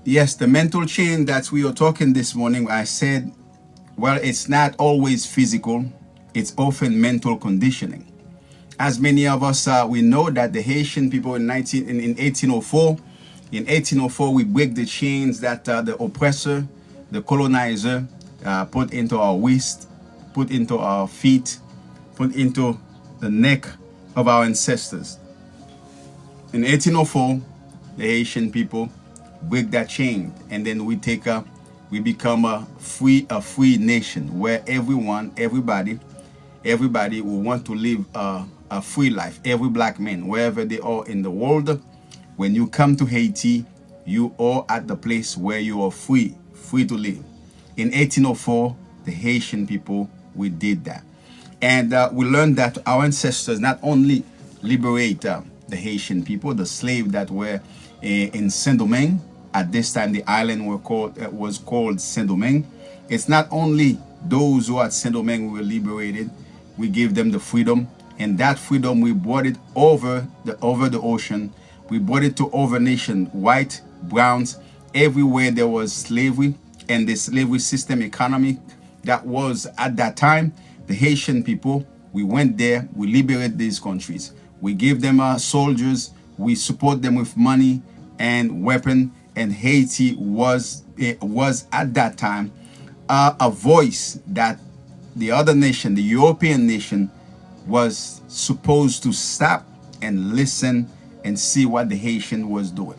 Yes, the mental chain that we are talking this morning, I said, well, it's not always physical, it's often mental conditioning. As many of us, we know that the Haitian people in 1804, we break the chains that the oppressor, the colonizer, put into our waist, put into our feet, put into the neck of our ancestors. In 1804, the Haitian people break that chain, and then we become a free nation where everybody will want to live a free life. Every black man, wherever they are in the world, when you come to Haiti, you are at the place where you are free to live. In 1804, the Haitian people, we did that. And we learned that our ancestors not only liberate the Haitian people, the slaves that were in Saint-Domingue. At this time, the island was called Saint-Domingue. It's not only those who at Saint-Domingue were liberated, we gave them the freedom, and that freedom we brought it over the ocean. We brought it to over nation, white, browns, everywhere there was slavery and the slavery system economy that was at that time. The Haitian people, we went there, we liberated these countries. We gave them soldiers, we support them with money and weapon, and Haiti was at that time a voice that the other nation, the European nation, was supposed to stop and listen and see what the Haitian was doing.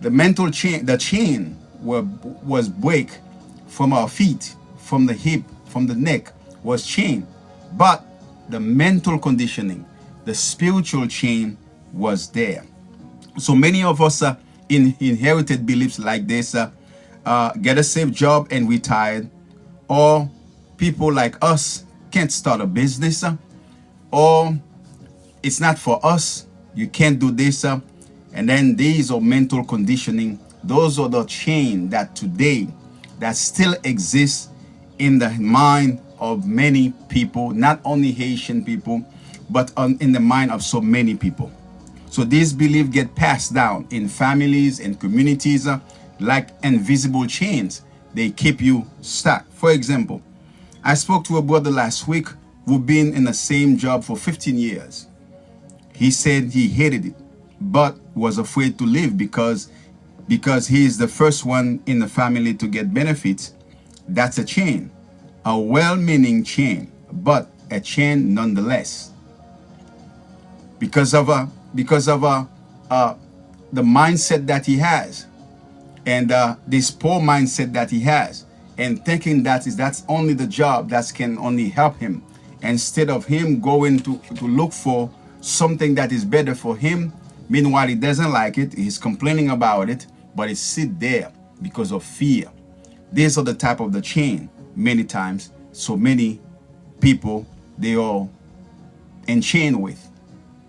The mental chain, the chain was break from our feet, from the hip, from the neck, was chain, but the mental conditioning, the spiritual chain was there. So many of us inherited beliefs like this: get a safe job and retired, or people like us can't start a business, or it's not for us, you can't do this, and then these are mental conditioning. Those are the chain that today that still exists in the mind of many people, not only Haitian people, but in the mind of so many people. So these beliefs get passed down in families and communities like invisible chains. They keep you stuck. For example, I spoke to a brother last week who'd been in the same job for 15 years. He said he hated it, but was afraid to leave because he is the first one in the family to get benefits. That's a chain, a well-meaning chain, but a chain nonetheless. Because of the mindset that he has, and this poor mindset that he has, and thinking that's only the job that can only help him, instead of him going to look for something that is better for him. Meanwhile, he doesn't like it, he's complaining about it, but it sit there because of fear. These are the type of the chain many times so many people they are enchained with.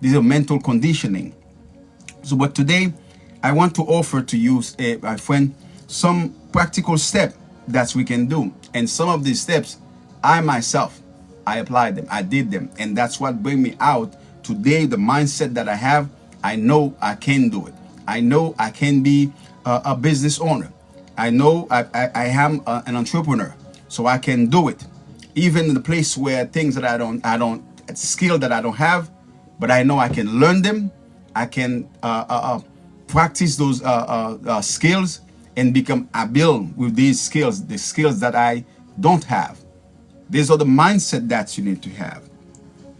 These are mental conditioning. So but today I want to offer to you, my friend, some practical steps that we can do. And some of these steps, I myself, I applied them, I did them, and that's what bring me out today. The mindset that I have, I know I can do it. I know I can be a business owner. I know I am an entrepreneur, so I can do it. Even in the place where things that I don't skill that I don't have, but I know I can learn them. I can practice those skills and become able with these skills, the skills that I don't have. These are the mindset that you need to have.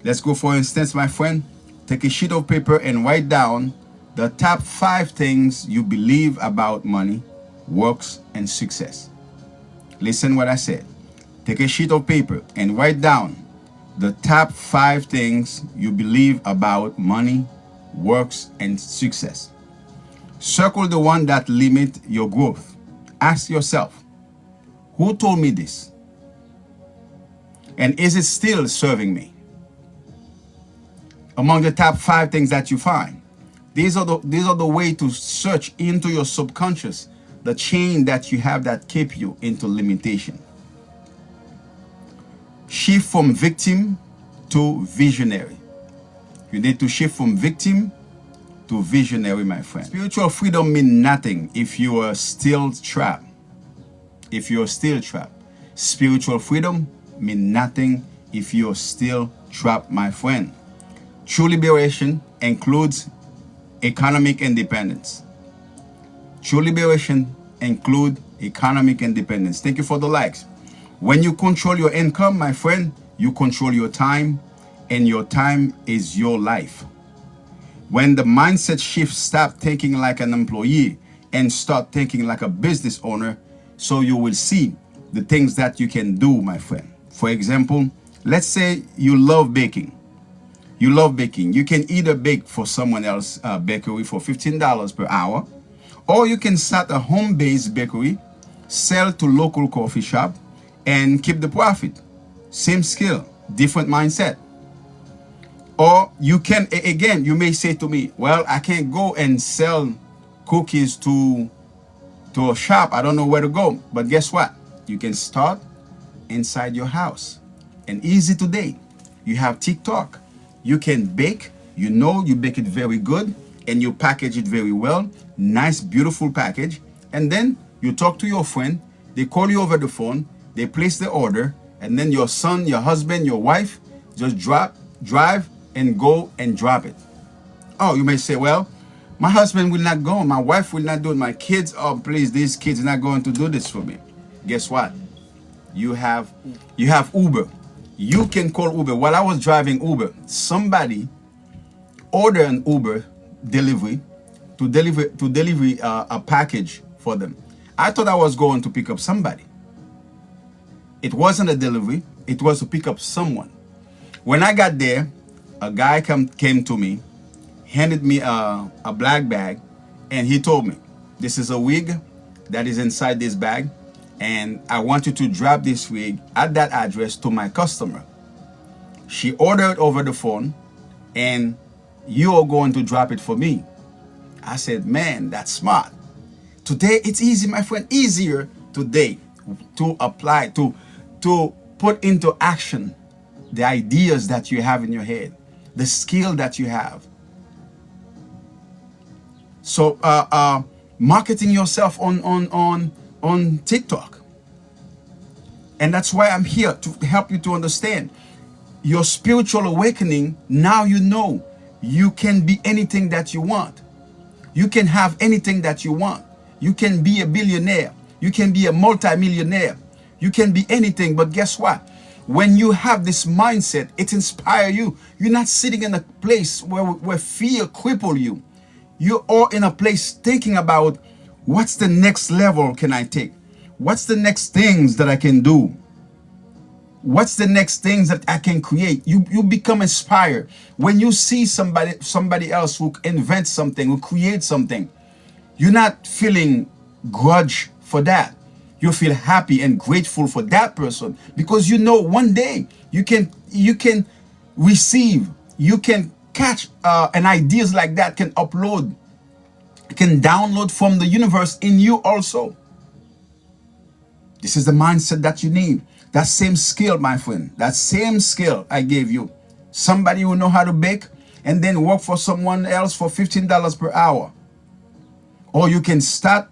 Let's go, for instance, my friend, take a sheet of paper and write down the top 5 things you believe about money, works, and success. Listen what I said. Take a sheet of paper and write down the top 5 things you believe about money, works, and success. Circle the one that limit your growth. Ask yourself, who told me this? And is it still serving me? Among the top 5 things that you find, these are the way to search into your subconscious, the chain that you have that keep you into limitation. Shift from victim to visionary. You need to shift from victim to visionary, my friend. Spiritual freedom means nothing if you are still trapped. If you're still trapped. Spiritual freedom means nothing if you're still trapped, my friend. True liberation includes economic independence. True liberation includes economic independence. Thank you for the likes. When you control your income, my friend, you control your time, and your time is your life. When the mindset shift, stop thinking like an employee and start thinking like a business owner, so you will see the things that you can do, my friend. For example, let's say you love baking. You love baking. You can either bake for someone else bakery for $15 per hour, or you can start a home-based bakery, sell to local coffee shop, and keep the profit. Same skill, different mindset. Or you can, again, you may say to me, well, I can't go and sell cookies to a shop. I don't know where to go. But guess what? You can start inside your house. And easy today. You have TikTok. You can bake. You know you bake it very good. And you package it very well. Nice, beautiful package. And then you talk to your friend. They call you over the phone. They place the order. And then your son, your husband, your wife just drive, and go and drop it. Oh, you may say, well, my husband will not go. My wife will not do it. My kids, oh, please, these kids are not going to do this for me. Guess what? You have Uber. You can call Uber. While I was driving Uber, somebody ordered an Uber delivery to deliver a package for them. I thought I was going to pick up somebody. It wasn't a delivery. It was to pick up someone. When I got there, a guy came to me, handed me a black bag, and he told me, this is a wig that is inside this bag, and I want you to drop this wig at that address to my customer. She ordered over the phone, and you are going to drop it for me. I said, man, that's smart. Today, it's easy, my friend, easier today to apply, to put into action the ideas that you have in your head, the skill that you have. So marketing yourself on TikTok. And that's why I'm here to help you to understand your spiritual awakening. Now you know you can be anything that you want. You can have anything that you want. You can be a billionaire. You can be a multimillionaire. You can be anything. But guess what? When you have this mindset, it inspires you. You're not sitting in a place where fear cripple you. You're all in a place thinking about, what's the next level can I take? What's the next things that I can do? What's the next things that I can create? You become inspired. When you see somebody else who invents something, who creates something, you're not feeling grudge for that. You feel happy and grateful for that person, because you know one day you can receive, you can catch and ideas like that can download from the universe in you also. This is the mindset that you need. That same skill, my friend, that same skill I gave you. Somebody who know how to bake and then work for someone else for $15 per hour. Or you can start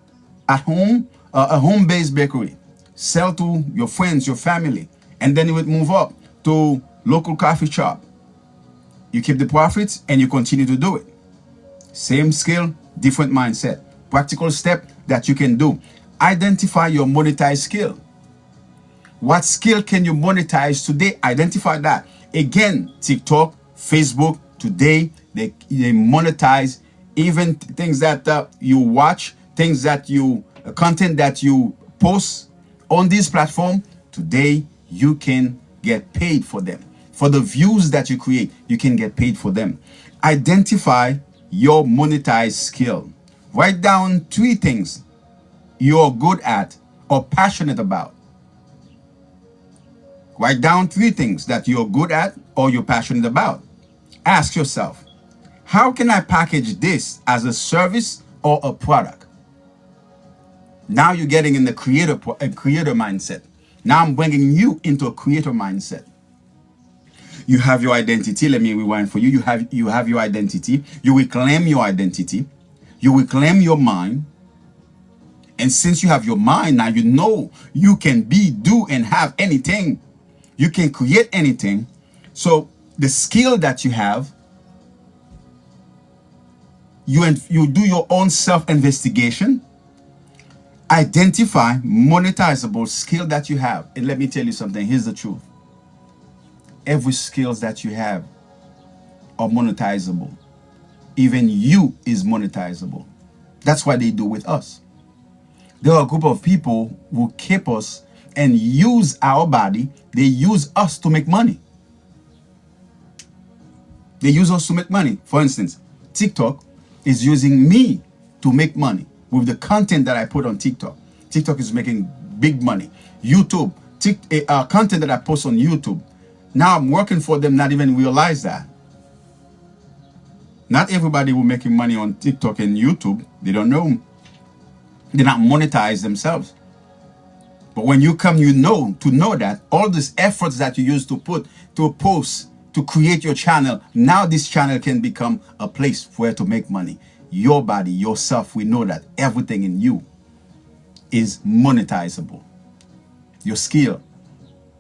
at home, a home-based bakery, sell to your friends, your family, and then you would move up to local coffee shop. You keep the profits and you continue to do it. Same skill, different mindset. Practical step that you can do. Identify your monetized skill. What skill can you monetize today? Identify that. Again, TikTok, Facebook, today, they monetize even things that you watch, things that content that you post on this platform. Today, you can get paid for them. For the views that you create, you can get paid for them. Identify your monetized skill. Write down 3 things you're good at or passionate about. Write down 3 things that you're good at or you're passionate about. Ask yourself, how can I package this as a service or a product? Now you're getting in the creator mindset. Now I'm bringing you into a creator mindset. You have your identity. Let me rewind for you. You have your identity. You will claim your identity. You will claim your mind. And since you have your mind, now you know you can be, do, and have anything. You can create anything. So the skill that you have, you do your own self-investigation, identify monetizable skill that you have. And let me tell you something. Here's the truth. Every skills that you have are monetizable. Even you is monetizable. That's what they do with us. There are a group of people who keep us and use our body. They use us to make money. They use us to make money. For instance, TikTok is using me to make money with the content that I put on TikTok. TikTok is making big money. YouTube, content that I post on YouTube. Now I'm working for them, not even realize that. Not everybody who making money on TikTok and YouTube, they don't know. They're not monetize themselves. But when you come, you know that all these efforts that you use to put, to post, to create your channel, now this channel can become a place where to make money. Your body, yourself, we know that everything in you is monetizable. Your skill,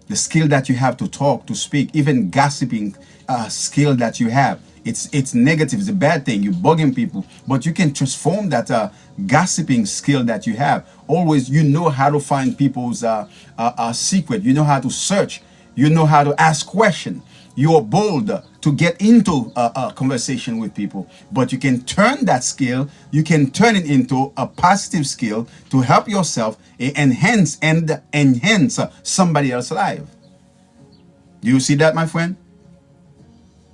the skill that you have to talk, to speak, even gossiping skill that you have. It's negative, it's a bad thing. You're bugging people, but you can transform that gossiping skill that you have. Always, you know how to find people's secret. You know how to search. You know how to ask questions. You are bold to get into a conversation with people, but you can turn that skill, you can turn it into a positive skill to help yourself enhance somebody else's life. Do you see that, my friend?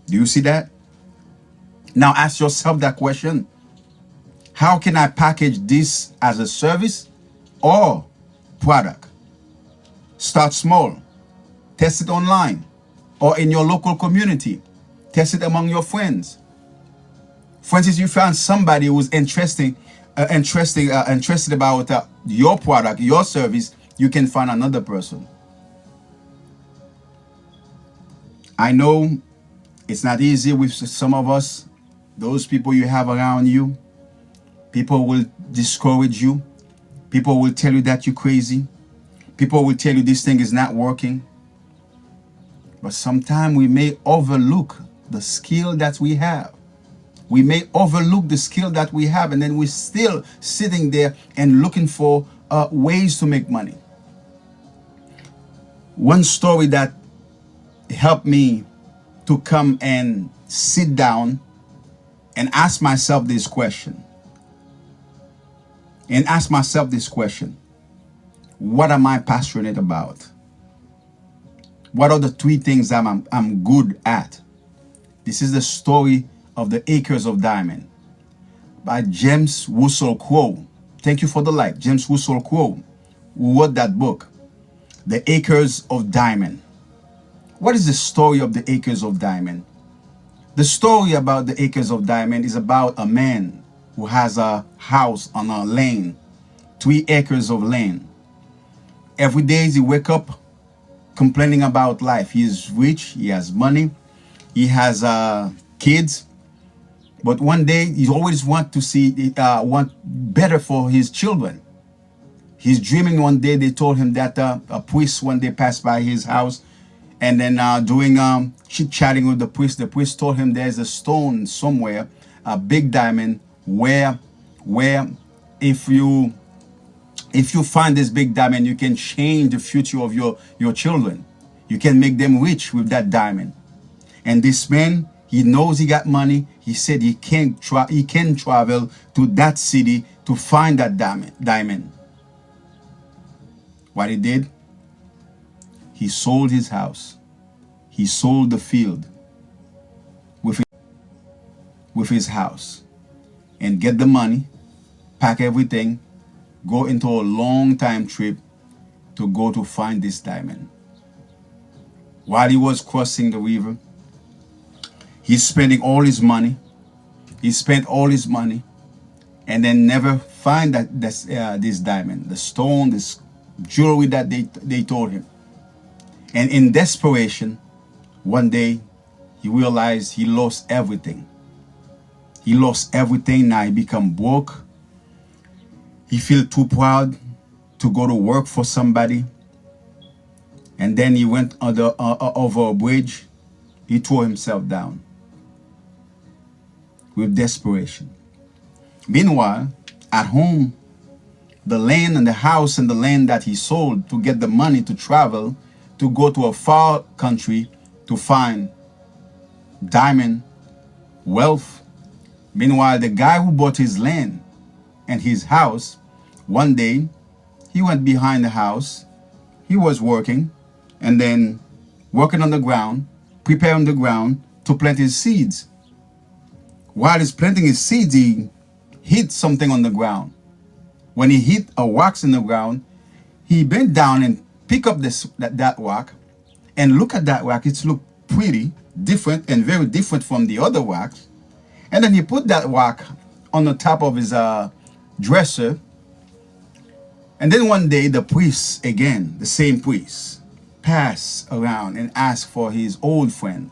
Do you see that? Now ask yourself that question. How can I package this as a service or product? Start small. Test it online or in your local community. Test it among your friends. For instance, you found somebody who's interested about your product, your service, you can find another person. I know it's not easy with some of us. Those people you have around you, people will discourage you. People will tell you that you're crazy. People will tell you this thing is not working. But sometimes we may overlook the skill that we have. We may overlook the skill that we have, and then we're still sitting there and looking for ways to make money. One story that helped me to come and sit down and ask myself this question. What am I passionate about? What are the three things I'm good at? This is the story of the Acres of Diamond by James Russell Crowe. Thank you for the like. James Russell Crowe, who wrote that book, The Acres of Diamond. What is the story of the Acres of Diamond? The story about the Acres of Diamond is about a man who has a house on a lane, 3 acres of land. Every day he wake up complaining about life. He is rich, he has money, he has kids, but one day he always want better for his children. He's dreaming one day, they told him that a priest one day passed by his house, and then doing chit-chatting with the priest told him there's a stone somewhere, a big diamond, where if you find this big diamond, you can change the future of your children. You can make them rich with that diamond. And this man, he knows he got money. He said he can travel to that city to find that diamond. What he did? He sold his house. He sold the field with his house and get the money, pack everything, go into a long time trip to go to find this diamond. While he was crossing the river, he's spending all his money. He spent all his money and then never find this diamond, the stone, this jewelry that they told him. And in desperation, One day, he realized he lost everything. He lost everything. Now he become broke. He feel too proud to go to work for somebody. And then he went over a bridge. He threw himself down with desperation. Meanwhile, at home, the land and the house and the land that he sold to get the money to travel, to go to a far country to find diamond, wealth. Meanwhile, the guy who bought his land and his house, one day, he went behind the house. He was working and then working on the ground, preparing the ground to plant his seeds. While he's planting his seeds, he hit something on the ground. When he hit a wax in the ground, he bent down and picked up that rock and look at that rock. It looked pretty different and very different from the other rocks. And then he put that rock on the top of his dresser. And then one day the priest, again, the same priest, passed around and asked for his old friend.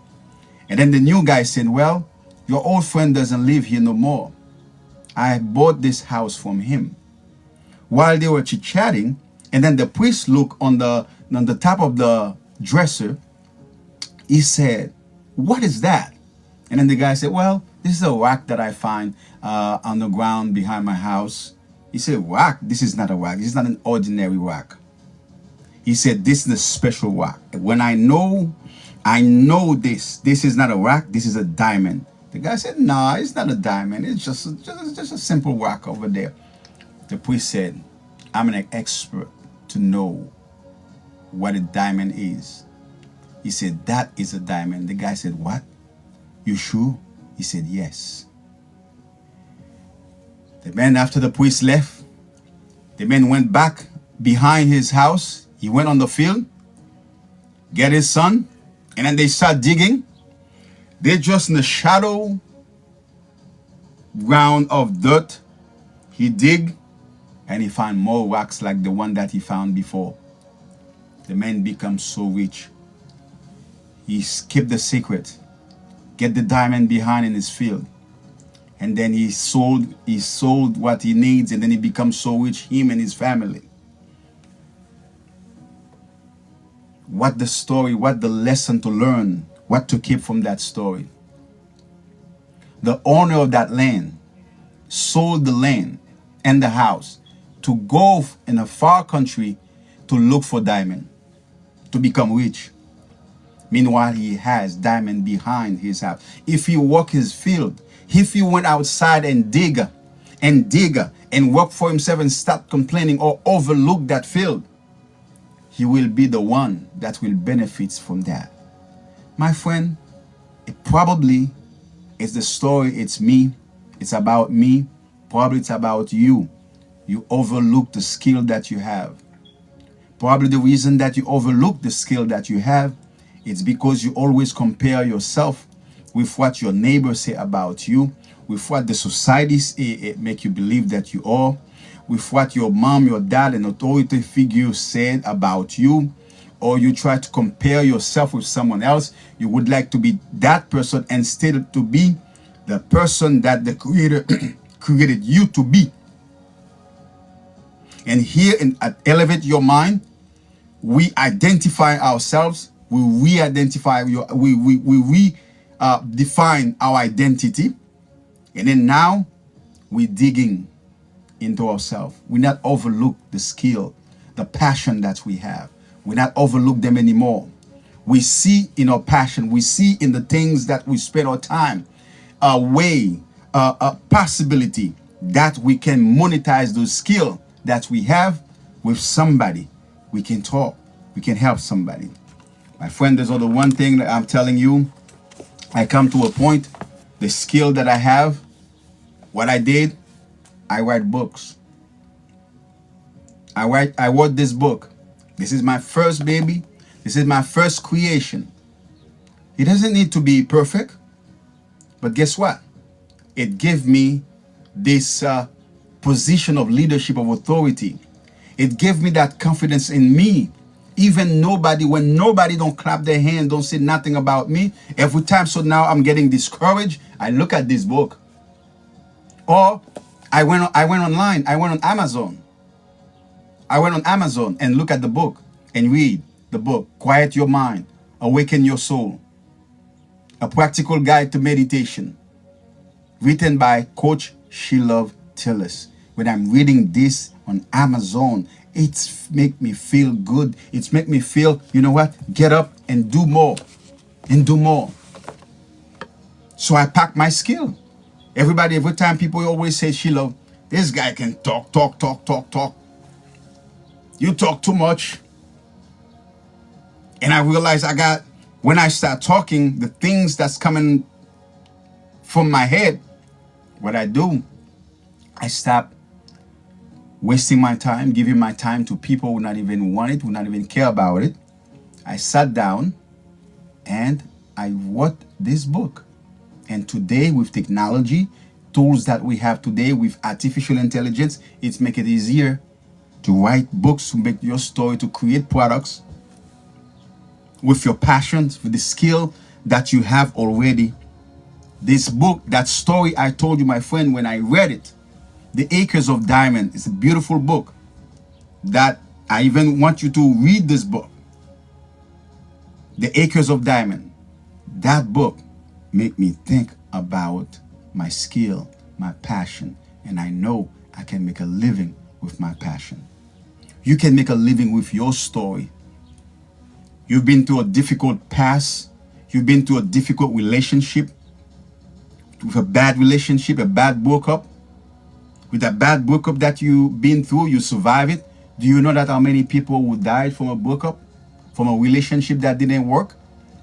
And then the new guy said, well, your old friend doesn't live here no more. I bought this house from him. While they were chit-chatting, and then the priest looked on the top of the dresser, he said, what is that? And then the guy said, well, this is a rock that I find on the ground behind my house. He said, rock? This is not a rock. This is not an ordinary rock. He said, this is a special rock. When I know this. This is not a rock. This is a diamond. The guy said, no, it's not a diamond. It's just a simple rock over there. The priest said, I'm an expert to know what a diamond is. He said, that is a diamond. The guy said, what? You sure? He said, yes. The man, after the priest left, the man went back behind his house. He went on the field, get his son, and then they start digging. They're just in the shadow ground of dirt. He dig and he found more rocks like the one that he found before. The man becomes so rich. He kept the secret, get the diamond behind in his field. And then he sold what he needs, and then he becomes so rich, him and his family. What the story, what the lesson to learn, what to keep from that story. The owner of that land sold the land and the house to go in a far country to look for diamond, to become rich. Meanwhile, he has diamond behind his house. If he walk his field, if he went outside and dig and work for himself and start complaining or overlook that field, he will be the one that will benefit from that. My friend, it probably is the story. It's me. It's about me. Probably it's about you. You overlook the skill that you have. Probably the reason that you overlook the skill that you have, it's because you always compare yourself with what your neighbors say about you, with what the societies make you believe that you are, with what your mom, your dad, and authority figure said about you, or you try to compare yourself with someone else. You would like to be that person instead to be the person that the Creator created you to be. And here at Elevate Your Mind, we identify ourselves. We re-identify define our identity, and then now we're digging into ourselves. We not overlook the skill, the passion that we have. We not overlook them anymore. We see in our passion, we see in the things that we spend our time, a way, a possibility that we can monetize those skills that we have with somebody. We can talk, we can help somebody. My friend, there's the one thing that I'm telling you. I come to a point, the skill that I have, what I did, I write books. I wrote this book. This is my first baby. This is my first creation. It doesn't need to be perfect, but guess what? It gave me this position of leadership, of authority. It gave me that confidence in me Even nobody, when nobody don't clap their hand, don't say nothing about me, every time, so now I'm getting discouraged, I look at this book. Or I went online, I went on Amazon. I went on Amazon and look at the book and read the book, Quiet Your Mind, Awaken Your Soul, A Practical Guide to Meditation, written by Coach Shelove. When I'm reading this on Amazon, it's make me feel good. It's make me feel, you know what? Get up and do more and do more. So I pack my skill. Every time people always say, Shelove, this guy can talk. You talk too much. And I realize when I start talking, the things that's coming from my head, what I do, I stop wasting my time, giving my time to people who not even want it, who not even care about it. I sat down and I wrote this book. And today, with technology, tools that we have today with artificial intelligence, it's make it easier to write books, to make your story, to create products with your passions, with the skill that you have already. This book, that story I told you, my friend, when I read it, The Acres of Diamond, is a beautiful book that I even want you to read this book. The Acres of Diamond. That book made me think about my skill, my passion, and I know I can make a living with my passion. You can make a living with your story. You've been through a difficult past. You've been through a difficult relationship, with a bad relationship, a bad breakup. With that bad breakup that you've been through, you survive it. Do you know that how many people who died from a breakup, from a relationship that didn't work?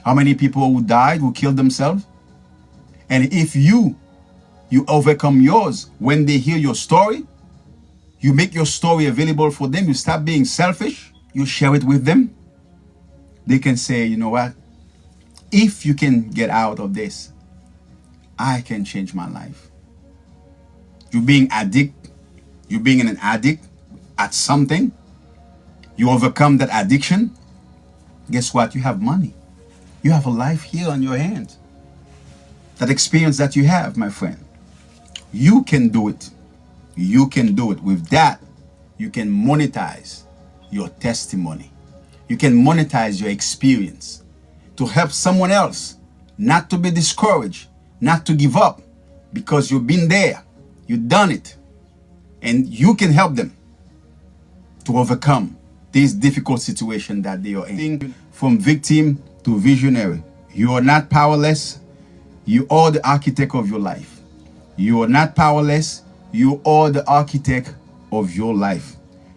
How many people who died, who killed themselves? And if you overcome yours, when they hear your story, you make your story available for them. You stop being selfish. You share it with them. They can say, you know what? If you can get out of this, I can change my life. You being an addict at something, you overcome that addiction. Guess what? You have money. You have a life here on your hands. That experience that you have, my friend, you can do it. You can do it. With that, you can monetize your testimony. You can monetize your experience to help someone else not to be discouraged, not to give up, because you've been there. You've done it, and you can help them to overcome this difficult situation that they are in. From victim to visionary, you are not powerless. You are the architect of your life. You are not powerless. You are the architect of your life.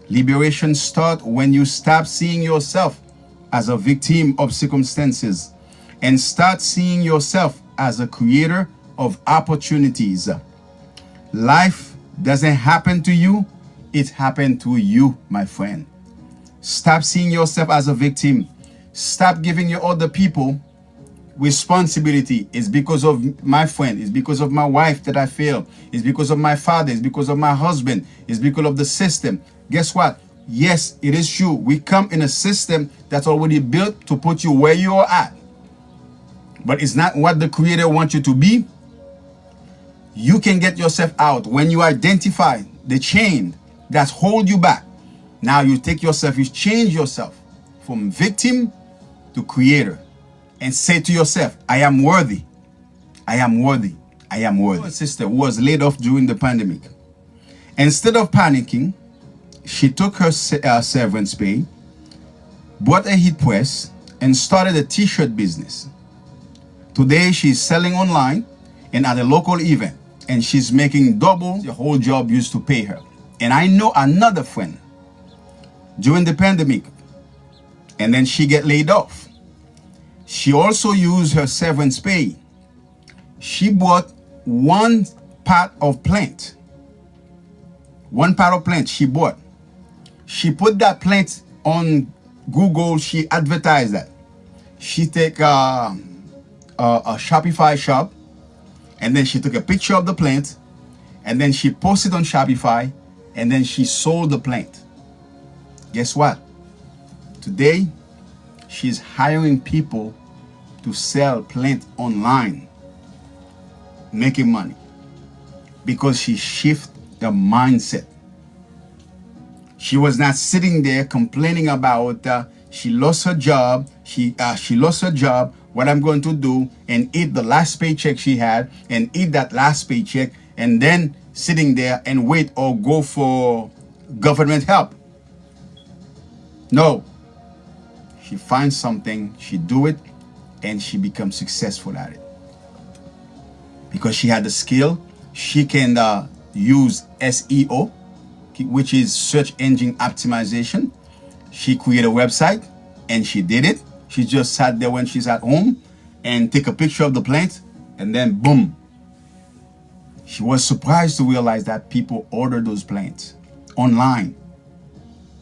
Liberation starts when you stop seeing yourself as a victim of circumstances and start seeing yourself as a creator of opportunities. Life doesn't happen to you, it happened to you, my friend. Stop seeing yourself as a victim. Stop giving your other people responsibility. It's because of my friend, it's because of my wife that I failed, it's because of my father, it's because of my husband, it's because of the system. Guess what? Yes, it is true. We come in a system that's already built to put you where you are at. But it's not what the Creator wants you to be. You can get yourself out when you identify the chain that's hold you back. Now you take yourself, you change yourself from victim to creator and say to yourself, I am worthy. I am worthy. I am worthy. A sister who was laid off during the pandemic. Instead of panicking, she took her severance pay, bought a heat press, and started a t-shirt business. Today, she's selling online and at a local event, and she's making double the whole job used to pay her. And I know another friend during the pandemic, and then she get laid off. She also used her severance pay. She bought one pot of plant. One pot of plant she bought. She put that plant on Google. She advertised that. She take a Shopify shop, and then she took a picture of the plant, and then she posted on Shopify, and then she sold the plant. Guess what? Today, she's hiring people to sell plant online, making money because she shifted the mindset. She was not sitting there complaining about she lost her job. She lost her job. What I'm going to do and eat the last paycheck she had and eat that last paycheck and then sitting there and wait or go for government help. No. She finds something, she do it, and she becomes successful at it. Because she had the skill, she can use SEO, which is search engine optimization. She created a website and she did it. She just sat there when she's at home and take a picture of the plant and then boom. She was surprised to realize that people order those plants online.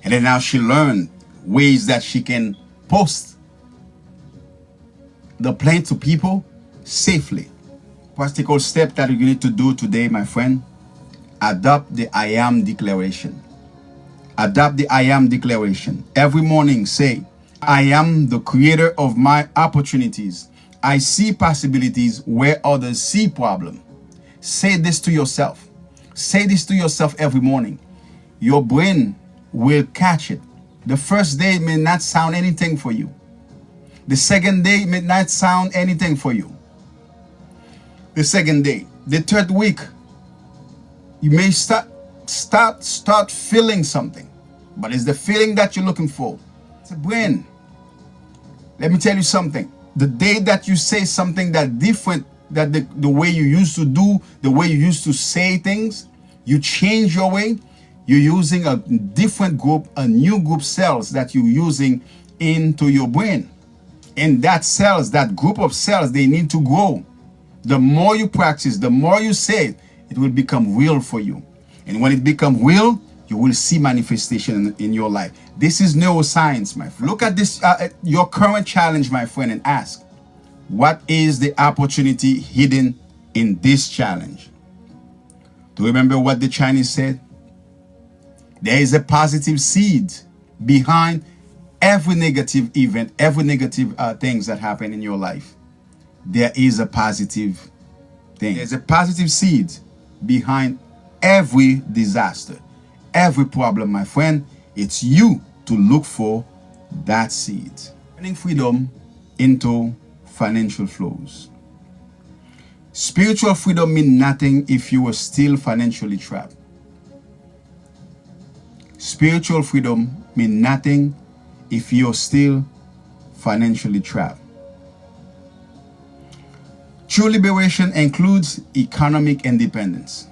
And then now she learned ways that she can post the plant to people safely. Practical step that you need to do today, my friend. Adopt the I am declaration. Adopt the I am declaration. Every morning say, I am the creator of my opportunities. I see possibilities where others see problem. Say this to yourself. Say this to yourself every morning. Your brain will catch it. The first day may not sound anything for you. The second day may not sound anything for you. The second day, the third week, you may start feeling something, but it's the feeling that you're looking for. It's a brain. Let me tell you something. The day that you say something that different, that the way you used to do, the way you used to say things, you change your way. You're using a different group, a new group cells that you're using into your brain. And that cells, that group of cells, they need to grow. The more you practice, the more you say it, it will become real for you. And when it becomes real, you will see manifestation in your life. This is neuroscience, my friend. Look at this, your current challenge, my friend, and ask, what is the opportunity hidden in this challenge? Do you remember what the Chinese said? There is a positive seed behind every negative event, every negative things that happen in your life. There is a positive thing. There's a positive seed behind every disaster, every problem, my friend. It's you to look for that seed. Turning freedom into financial flows. Spiritual freedom means nothing if you are still financially trapped. Spiritual freedom means nothing if you're still financially trapped. True liberation includes economic independence.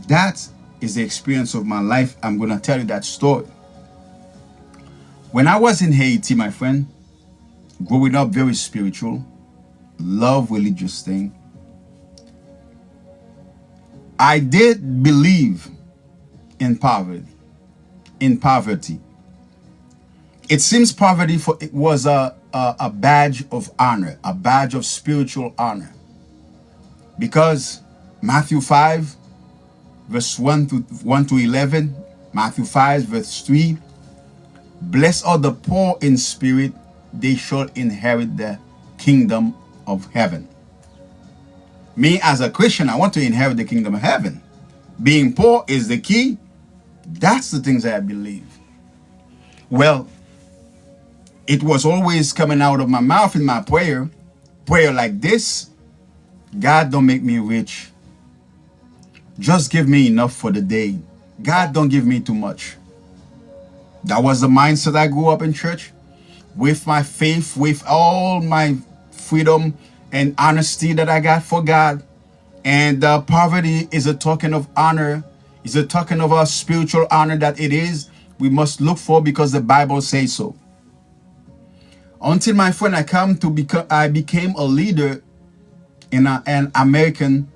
That is the experience of my life. I'm going to tell you that story. When I was in Haiti, my friend, growing up very spiritual, love religious thing, I did believe in poverty. It seems poverty it was a badge of honor, a badge of spiritual honor. Because Matthew 5, verse 1 to 11, Matthew 5, verse 3, blessed are the poor in spirit, they shall inherit the kingdom of heaven. Me as a Christian, I want to inherit the kingdom of heaven. Being poor is the key. That's the things that I believe. Well, it was always coming out of my mouth in my prayer like this: God, don't make me rich. Just give me enough for the day. God, don't give me too much. That was the mindset I grew up in church. With my faith, with all my freedom and honesty that I got for God. And poverty is a token of honor. It's a token of our spiritual honor that it is. We must look for because the Bible says so. Until, my friend, I became a leader in an American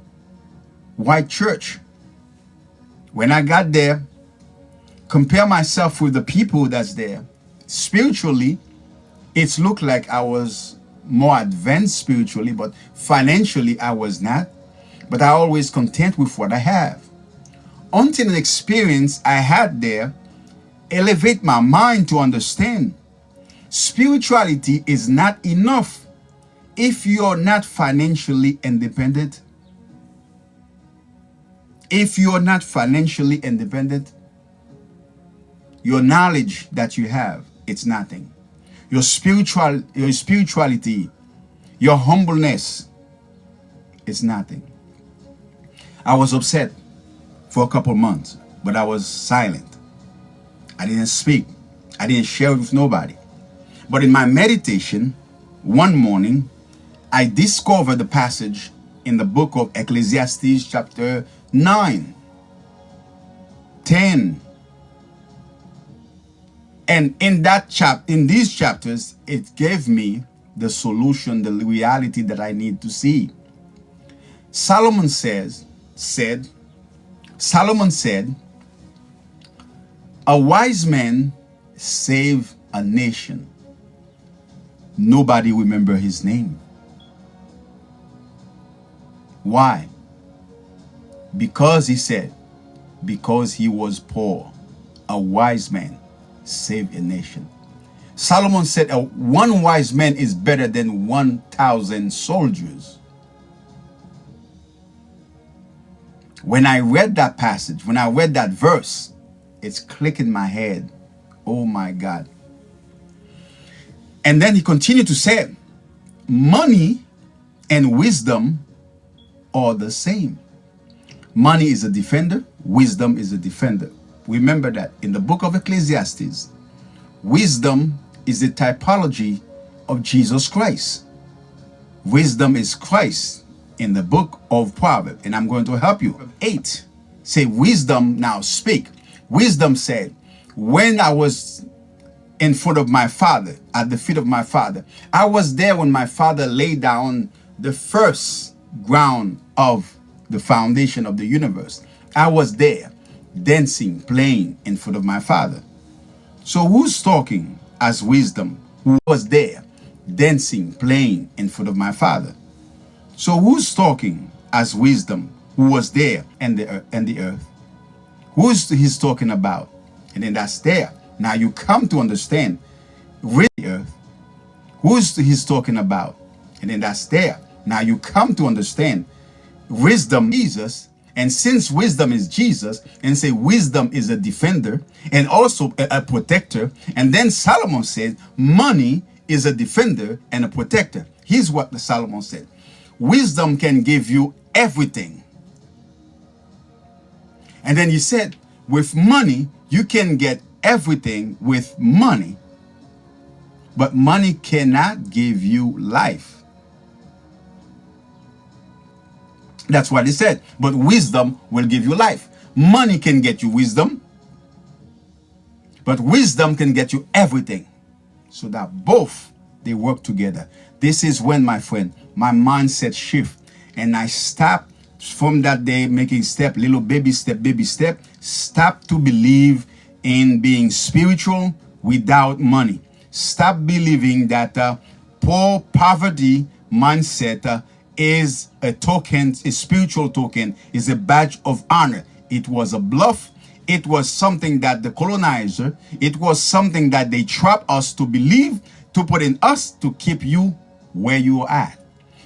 white church. When I got there, compare myself with the people that's there. Spiritually, it looked like I was more advanced spiritually, but financially I was not. But I always content with what I have. Until an experience I had there elevate my mind to understand Spirituality is not enough if you're not financially independent. If you're not financially independent, your knowledge that you have, it's nothing. Your spirituality, your humbleness, it's nothing. I was upset for a couple months, but I was silent. I didn't speak. I didn't share it with nobody. But in my meditation, one morning, I discovered the passage in the book of Ecclesiastes chapter 9, 10. And in these chapters, it gave me the solution, the reality that I need to see. Solomon said, a wise man saved a nation. Nobody remember his name. Why? Because he said, because he was poor, a wise man saved a nation. Solomon said, one wise man is better than 1,000 soldiers. When I read that passage, when I read that verse, it's clicking in my head. Oh my God. And then he continued to say, money and wisdom are the same. Money is a defender, wisdom is a defender. Remember that in the book of Ecclesiastes, wisdom is the typology of Jesus Christ. Wisdom is Christ in the book of Proverbs, and I'm going to help you. 8, say wisdom now speak. Wisdom said, when I was in front of my father, at the feet of my father, I was there when my father laid down the first ground of the foundation of the universe. I was there dancing, playing in front of my father. So who's talking as wisdom? Who was there dancing, playing in front of my father? So who's talking as wisdom? Who was there in the earth? Who's he's talking about? And then that's there. Now you come to understand really earth. Who's he's talking about? And then that's there. Now you come to understand wisdom, Jesus. And since wisdom is Jesus, and say wisdom is a defender and also a protector. And then Solomon said money is a defender and a protector. Here's what the Solomon said. Wisdom can give you everything. And then he said, with money, you can get everything with money. But money cannot give you life. That's what he said. But wisdom will give you life. Money can get you wisdom, but wisdom can get you everything. So that both, they work together. This is when, my friend, my mindset shift. And I stopped from that day making step, little baby step, stop to believe in being spiritual without money. Stop believing that poverty mindset is a token, a spiritual token, is a badge of honor. It was a bluff. It was something that the colonizer, it was something that they trapped us to believe, to put in us to keep you where you are at.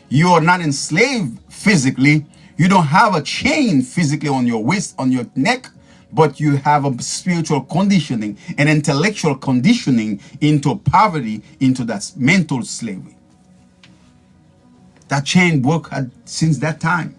You are not enslaved physically. You don't have a chain physically on your waist, on your neck, but you have a spiritual conditioning, an intellectual conditioning into poverty, into that mental slavery. That chain broke since that time.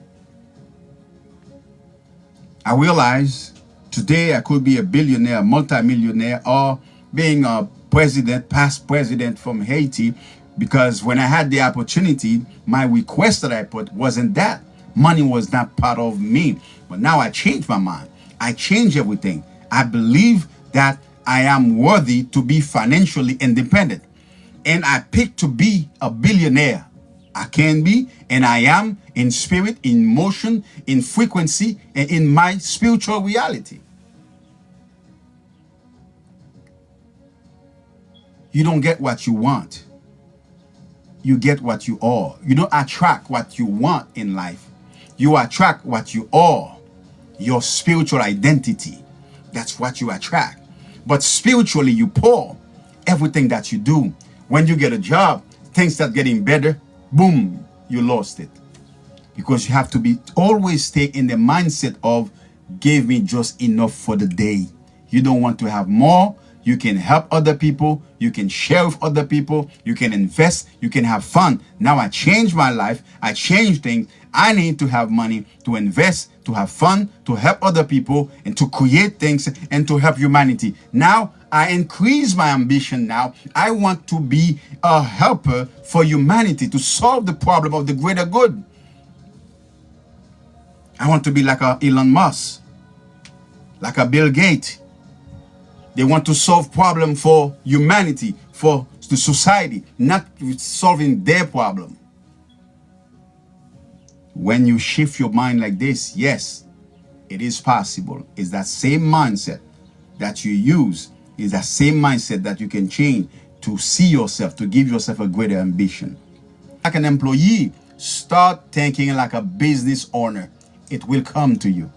I realize today I could be a billionaire, multimillionaire, or being a president, past president from Haiti, because when I had the opportunity, my request that I put wasn't that. Money was not part of me. But now I changed my mind. I changed everything. I believe that I am worthy to be financially independent. And I picked to be a billionaire. I can be, and I am, in spirit, in motion, in frequency, and in my spiritual reality. You don't get what you want. You get what you are. You don't attract what you want in life. You attract what you are. Your spiritual identity. That's what you attract. But spiritually, you pour everything that you do. When you get a job, things start getting better, boom, you lost it. Because you have to be always stay in the mindset of give me just enough for the day. You don't want to have more. You can help other people. You can share with other people. You can invest. You can have fun. Now I changed my life. I changed things. I need to have money to invest, to have fun, to help other people, and to create things and to help humanity. Now I increase my ambition. Now I want to be a helper for humanity to solve the problem of the greater good. I want to be like a Elon Musk, like a Bill Gates. They want to solve problem for humanity, for the society, not solving their problem. When you shift your mind like this, yes, it is possible. It's that same mindset that you use. It's that same mindset that you can change to see yourself, to give yourself a greater ambition. Like an employee, start thinking like a business owner. It will come to you.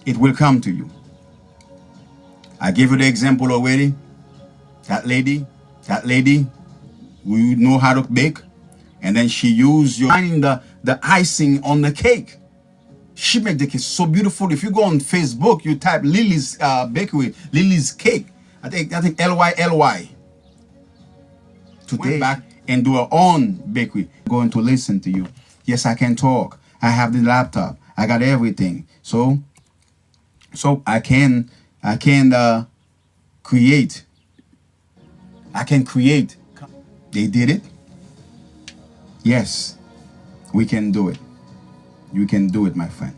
It will come to you. I gave you the example already. That lady, we know how to bake. And then she used the icing on the cake. She made the cake so beautiful. If you go on Facebook, you type Lily's bakery, Lily's cake. I think LYLY. Today back and do her own bakery. I'm going to listen to you. Yes, I can talk. I have the laptop. I got everything. So I can create. I can create. They did it. Yes, we can do it. You can do it, my friend.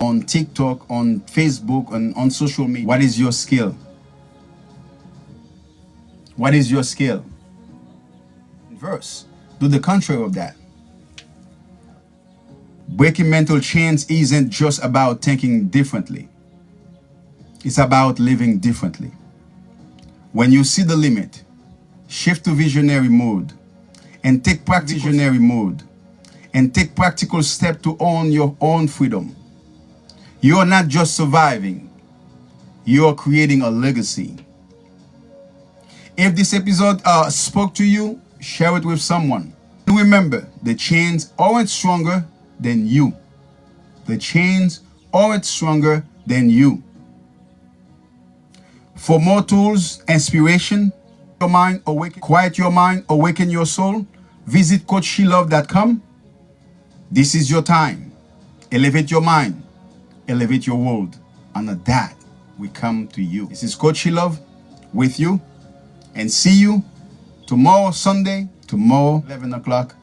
On TikTok, on Facebook, on social media. What is your skill? What is your skill? Verse. Do the contrary of that. Breaking mental chains isn't just about thinking differently. It's about living differently. When you see the limit, shift to visionary mode and take practical steps to own your own freedom. You are not just surviving, you are creating a legacy. If this episode spoke to you, share it with someone. And remember, the chains aren't stronger than you. The chains aren't stronger than you. For more tools, inspiration, your mind, quiet your mind, awaken your soul, visit CoachShelove.com. This is your time. Elevate your mind, elevate your world. Under that, we come to you. This is Coach Shelove with you, and see you tomorrow, Sunday, tomorrow, 11 o'clock.